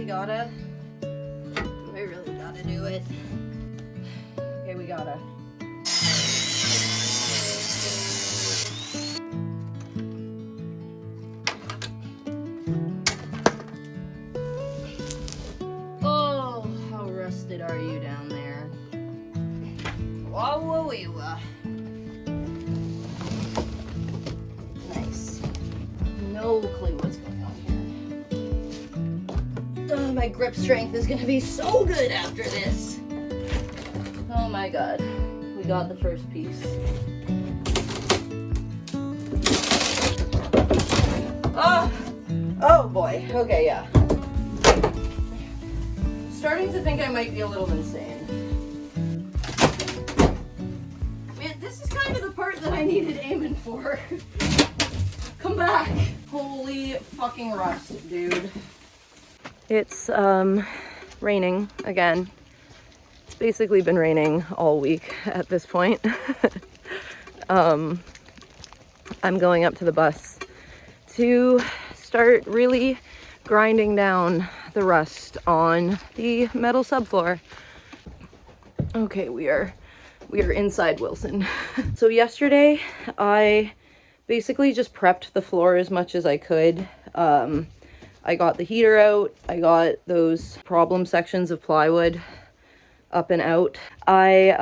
really gotta do it? Okay, we gotta. Oh, how rusted are you down there? Whoa, whoa, whoa. Nice. No clue what's going on here. Oh, my grip strength is gonna be so good after this. Oh my god. We got the first piece. Oh boy. Okay, yeah. Starting to think I might be a little insane. Man, this is kind of the part that I needed aiming for. Come back. Holy fucking rust, dude. It's raining again. It's basically been raining all week at this point. I'm going up to the bus to start really grinding down the rust on the metal subfloor. Okay, we are inside Wilson. So yesterday I basically just prepped the floor as much as I could. I got the heater out. I got those problem sections of plywood up and out. I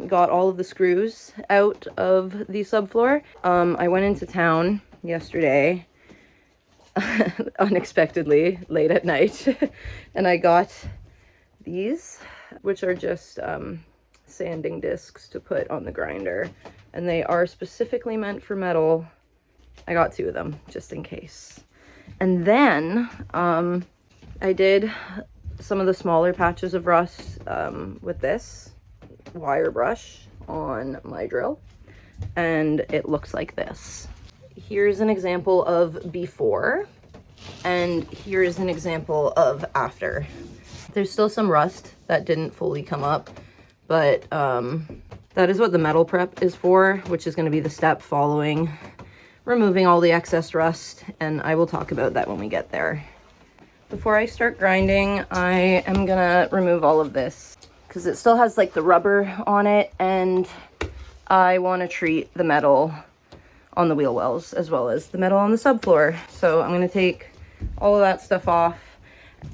got all of the screws out of the subfloor. I went into town yesterday unexpectedly late at night and I got these, which are just sanding discs to put on the grinder, and they are specifically meant for metal. I got 2 of them just in case. And then I did some of the smaller patches of rust with this wire brush on my drill, and it looks like this. Here's an example of before, and here's an example of after. There's still some rust that didn't fully come up, but that is what the metal prep is for, which is going to be the step following removing all the excess rust, and I will talk about that when we get there. Before I start grinding, I am gonna remove all of this because it still has like the rubber on it, and I want to treat the metal on the wheel wells as well as the metal on the subfloor. So I'm going to take all of that stuff off.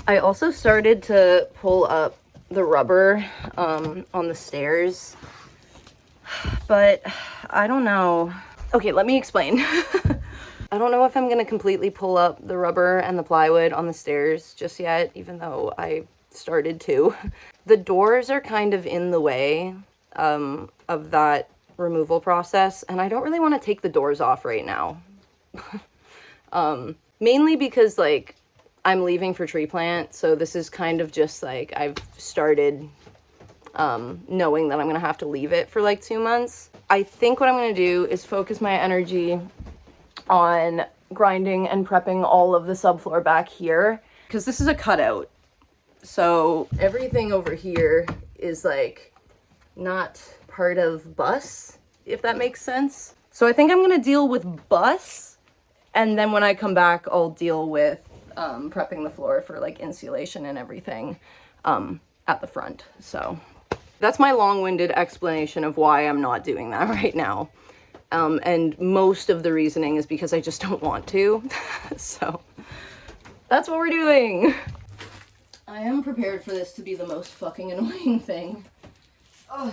I also started to pull up the rubber on the stairs, but I don't know. Okay, let me explain. I don't know if I'm going to completely pull up the rubber and the plywood on the stairs just yet, even though I started to. The doors are kind of in the way of that removal process, and I don't really want to take the doors off right now. Mainly because like I'm leaving for tree plant, so this is kind of just like I've started knowing that I'm gonna have to leave it for like 2 months. I think what I'm gonna do is focus my energy on grinding and prepping all of the subfloor back here, because this is a cutout, so everything over here is like not part of bus, if that makes sense. So I think I'm gonna deal with bus, and then when I come back I'll deal with prepping the floor for like insulation and everything at the front. So that's my long-winded explanation of why I'm not doing that right now. And most of the reasoning is because I just don't want to. So that's what we're doing. I am prepared for this to be the most fucking annoying thing. Oh.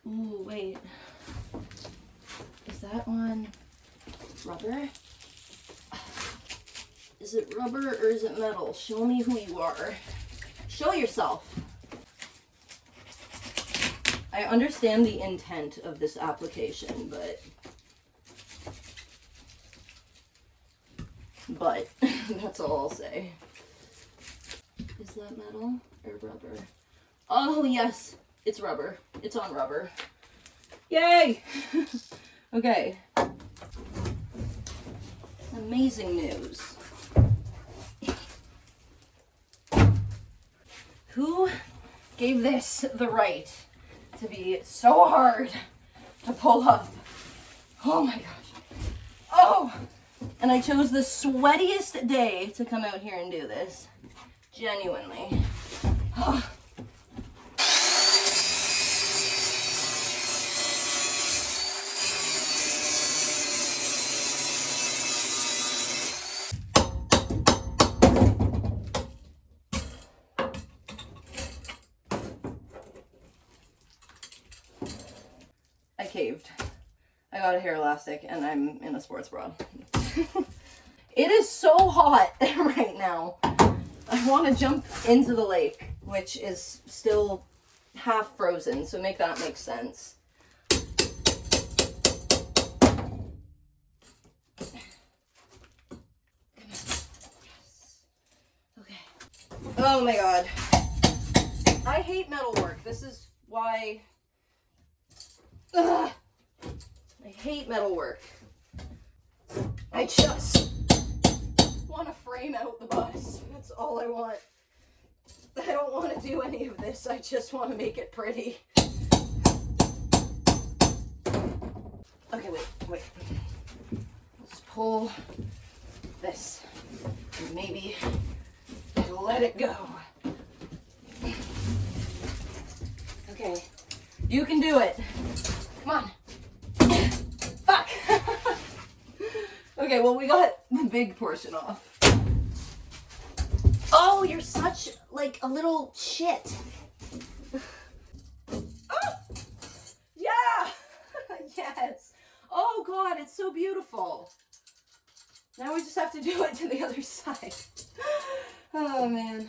Ooh, wait. Is that one rubber? Is it rubber or is it metal? Show me who you are. Show yourself. I understand the intent of this application, but that's all I'll say. Is that metal or rubber? Oh yes, it's rubber. It's on rubber. Yay! Okay. Amazing news. Who gave this the right to be so hard to pull up? Oh my gosh. Oh, And I chose the sweatiest day to come out here and do this. Genuinely. I caved. I got a hair elastic and I'm in a sports bra. It is so hot right now. I want to jump into the lake, which is still half frozen, so make that make sense. Okay. Oh my god. I hate metalwork. This is why... Ugh. I hate metalwork. I just want to frame out the bus. That's all I want. I don't want to do any of this. I just want to make it pretty. Okay, wait. Let's pull this. And maybe let it go. Okay. You can do it. Come on. Fuck. Okay, well, we got the big portion off. Oh, you're such, like, a little shit. Oh! Yeah! Yes. Oh, God, it's so beautiful. Now we just have to do it to the other side. Oh, man.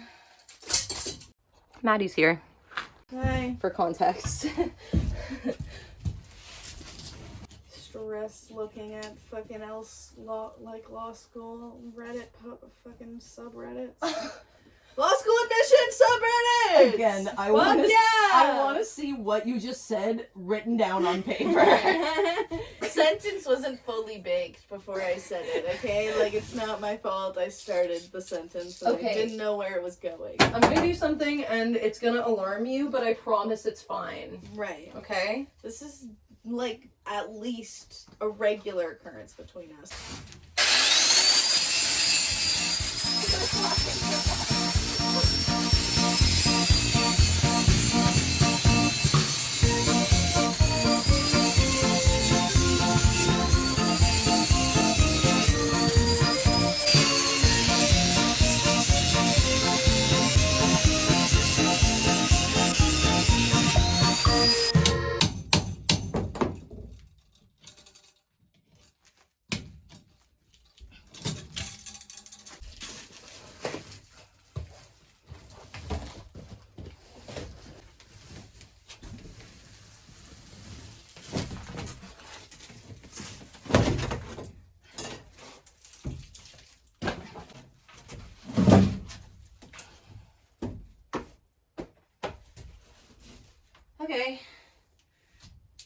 Maddie's here. Hi. For context. Stress looking at fucking law school Reddit fucking subreddits. Law school admission subreddits. Again, I want to see what you just said written down on paper. Sentence wasn't fully baked before I said it, okay? Like, it's not my fault I started the sentence and I didn't know where it was going. I'm gonna do something and it's gonna alarm you, but I promise it's fine. Right. Okay? This is, like, at least a regular occurrence between us. Okay.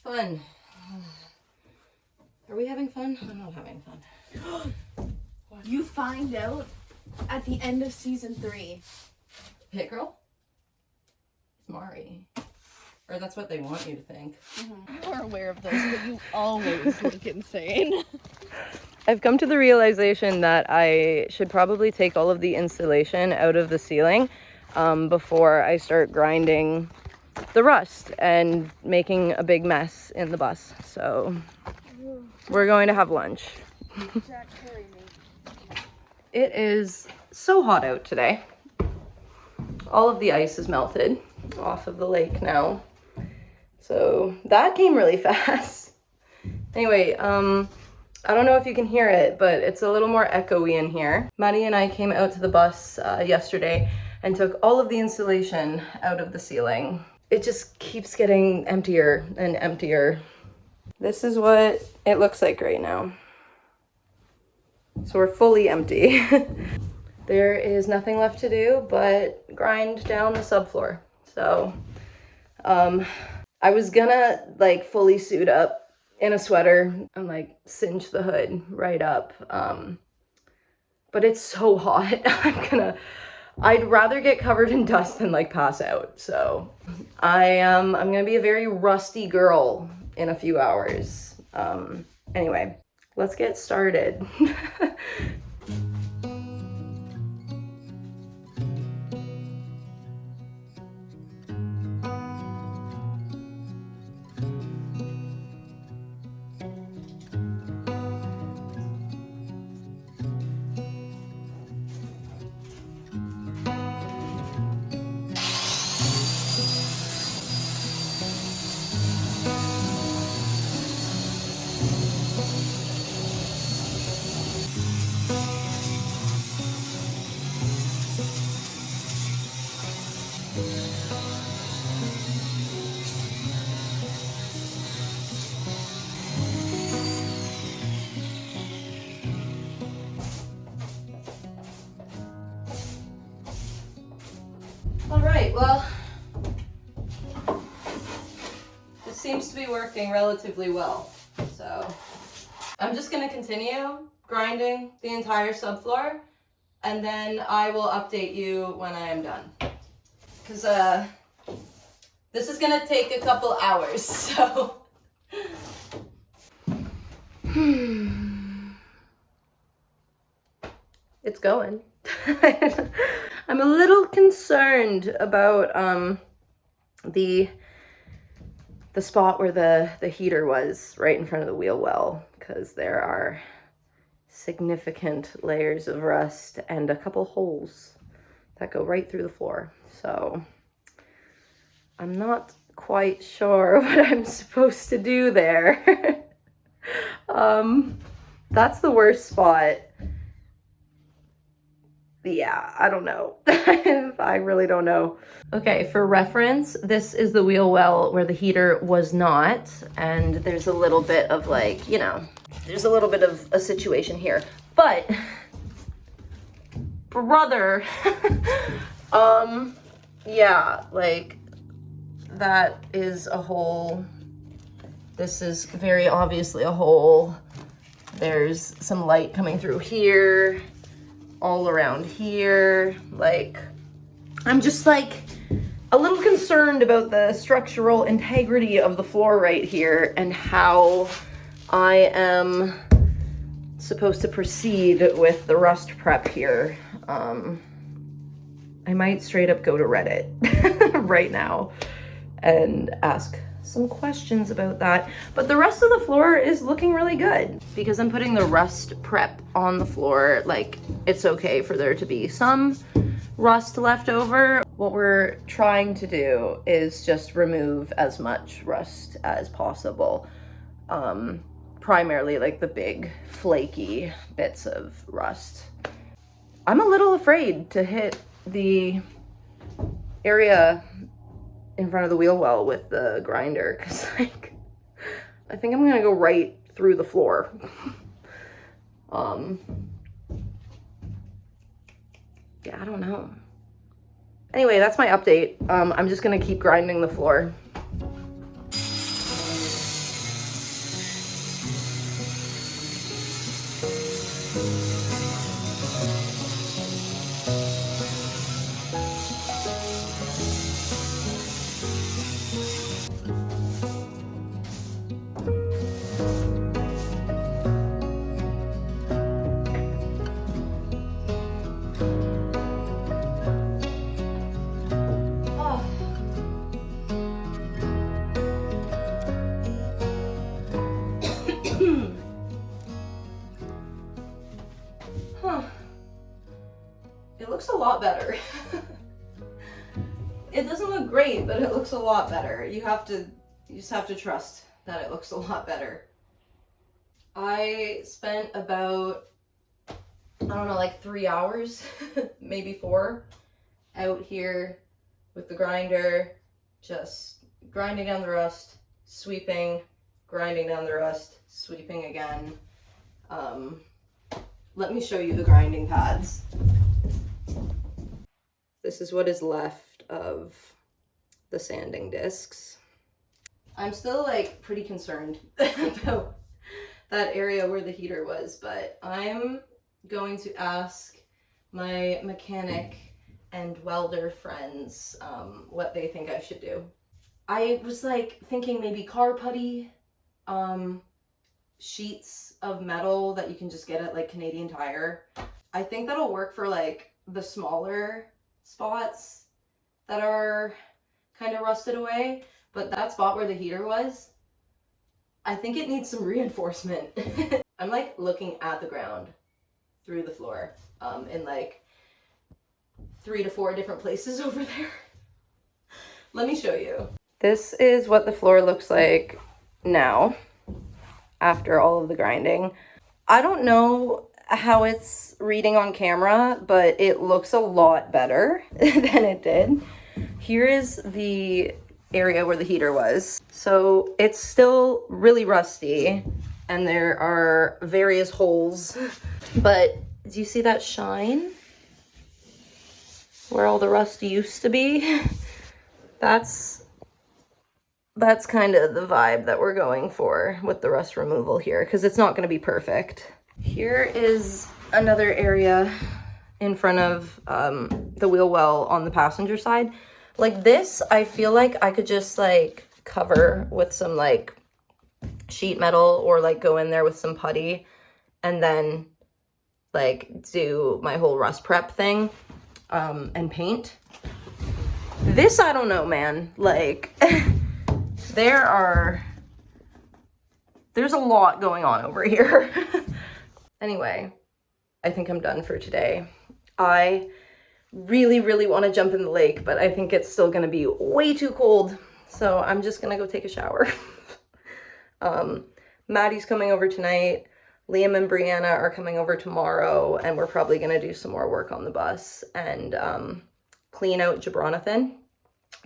Fun. Are we having fun? I'm not having fun. You find out at the end of season 3. Hit girl? It's Mari. Or that's what they want you to think. You are aware of those, but you always look insane. I've come to the realization that I should probably take all of the insulation out of the ceiling before I start grinding the rust and making a big mess in the bus. So we're going to have lunch. Jack, carry me. It is so hot out today. All of the ice is melted off of the lake now. So that came really fast. Anyway, I don't know if you can hear it, but it's a little more echoey in here. Maddie and I came out to the bus yesterday and took all of the insulation out of the ceiling. It just keeps getting emptier and emptier. This is what it looks like right now. So we're fully empty. There is nothing left to do but grind down the subfloor. So I was gonna like fully suit up in a sweater and like cinch the hood right up. But it's so hot. I'd rather get covered in dust than like pass out. So I'm gonna be a very rusty girl in a few hours. Anyway, let's get started. All right, well, this seems to be working relatively well. So I'm just gonna continue grinding the entire subfloor, and then I will update you when I am done. Because this is gonna take a couple hours, so. It's going. I'm a little concerned about the spot where the heater was, right in front of the wheel well, because there are significant layers of rust and a couple holes that go right through the floor. So I'm not quite sure what I'm supposed to do there. That's the worst spot. Yeah, I don't know. I really don't know. Okay, for reference, this is the wheel well where the heater was not, and there's a little bit of like, you know, there's a little bit of a situation here. But, brother, yeah, like, that is a hole. This is very obviously a hole. There's some light coming through here, all around here. Like, I'm just like a little concerned about the structural integrity of the floor right here and how I am supposed to proceed with the rust prep here. I might straight up go to Reddit right now and ask some questions about that. But the rest of the floor is looking really good because I'm putting the rust prep on the floor. Like, it's okay for there to be some rust left over. What we're trying to do is just remove as much rust as possible. Primarily like the big flaky bits of rust. I'm a little afraid to hit the area in front of the wheel well with the grinder, because like I think I'm gonna go right through the floor. Yeah, I don't know. Anyway, that's my update. I'm just gonna keep grinding the floor. Huh. It looks a lot better. It doesn't look great, but it looks a lot better. You just have to trust that it looks a lot better. I spent about, I don't know, like 3 hours, maybe 4, out here with the grinder, just grinding down the rust, sweeping, grinding down the rust, sweeping again. Let me show you the grinding pads. This is what is left of the sanding discs. I'm still like pretty concerned about that area where the heater was, but I'm going to ask my mechanic and welder friends what they think I should do. I was like thinking maybe car putty sheets of metal that you can just get at like Canadian Tire. I think that'll work for like the smaller spots that are kind of rusted away, but that spot where the heater was, I think it needs some reinforcement. I'm like looking at the ground through the floor in like 3 to 4 different places over there. Let me show you. This is what the floor looks like now after all of the grinding. I don't know how it's reading on camera, but it looks a lot better than it did. Here is the area where the heater was. So it's still really rusty and there are various holes, but do you see that shine where all the rust used to be? That's kind of the vibe that we're going for with the rust removal here, because it's not going to be perfect. Here is another area in front of the wheel well on the passenger side. Like this, I feel like I could just like cover with some like sheet metal or like go in there with some putty and then like do my whole rust prep thing and paint. This, I don't know, man. Like there's a lot going on over here. Anyway, I think I'm done for today. I really, really want to jump in the lake, but I think it's still going to be way too cold. So I'm just going to go take a shower. Maddie's coming over tonight. Liam and Brianna are coming over tomorrow, and we're probably going to do some more work on the bus and clean out Jabronathan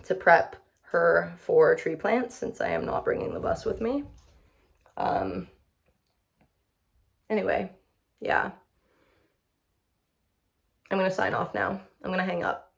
to prep her for tree plants, since I am not bringing the bus with me. Anyway, yeah. I'm going to sign off now. I'm going to hang up.